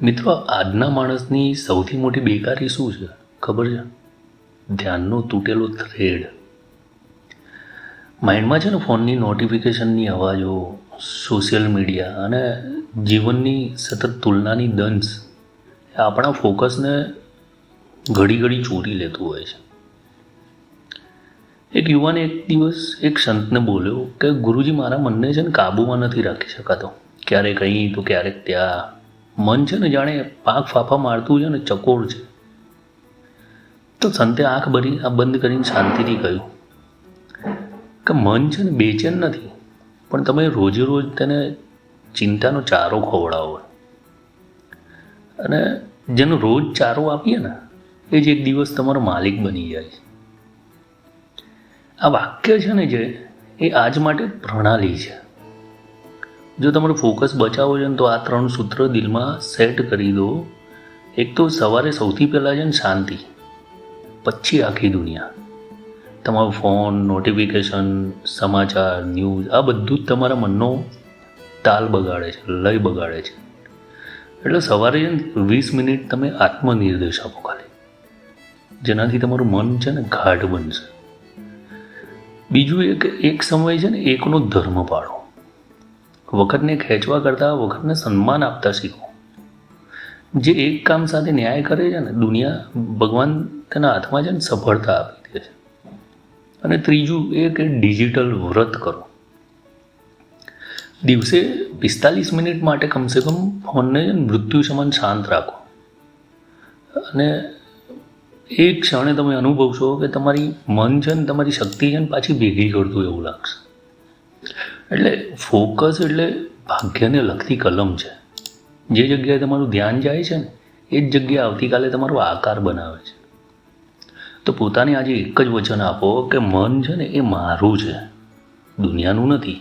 મિત્રો, આજના માણસની સૌથી મોટી બેકારી શું છે ખબર છે? ધ્યાનનો તૂટેલો થ્રેડ. માઇન્ડમાં છે ને ફોનની નોટિફિકેશનની અવાજો, સોશિયલ મીડિયા અને જીવનની સતત તુલનાની દંશ એ આપણા ફોકસને ઘડી ઘડી ચોરી લેતું હોય છે. એક યુવાને એક દિવસ એક સંતને બોલ્યો કે ગુરુજી, મારા મનને છે ને કાબૂમાં નથી રાખી શકાતો. ક્યારેક અહીં તો ક્યારેક ત્યાં. મન છે ને જાણે પાંખ ફાફા મારતું છે ને ચકોર છે. તો સંતે આંખ બંધ કરીને શાંતિથી કહ્યું કે મન છે ને બેચેન નથી, પણ તમે રોજે રોજ તેને ચિંતાનો ચારો ખવડાવો. અને જેનો રોજ ચારો આપીએ ને એ જ એક દિવસ તમારો માલિક બની જાય છે. આ વાક્ય છે ને જે એ આજ માટે પ્રણાલી છે. જો તમારું ફોકસ બચાવો છે ને તો આ 3 સૂત્ર દિલમાં સેટ કરી દો. એક તો સવારે સૌથી પહેલાં છે ને શાંતિ, પછી આખી દુનિયા. તમારો ફોન, નોટિફિકેશન, સમાચાર, ન્યૂઝ આ બધું જ તમારા મનનો તાલ બગાડે છે, લય બગાડે છે. એટલે સવારે છે ને 20 મિનિટ તમે આત્મનિર્દેશ આપો ખાલી, જેનાથી તમારું મન છે ને ગાઢ બનશે. બીજું એક સમય છે ને એકનો ધર્મ પાડો. વખતને ખેંચવા કરતાં વખતને સન્માન આપતા શીખો. જે એક કામ સાથે ન્યાય કરે છે ને દુનિયા, ભગવાન તેના હાથમાં છે ને સફળતા આપી દે છે. અને ત્રીજું એ કે ડિજિટલ વ્રત કરો. દિવસે 45 મિનિટ માટે કમસે કમ ફોનને મૃત્યુ સમાન શાંત રાખો. અને એ ક્ષણે તમે અનુભવશો કે તમારી મન છે ને તમારી શક્તિ છે ને પાછી ભેગી કરતું એવું લાગશે. એટલે ફોકસ એટલે ભાગ્યને લગતી કલમ છે. જે જગ્યાએ તમારું ધ્યાન જાય છે ને એ જ જગ્યાએ આવતીકાલે તમારો આકાર બનાવે છે. તો પોતાને આજે એક જ વચન આપો કે મન છે ને એ મારું છે, દુનિયાનું નથી.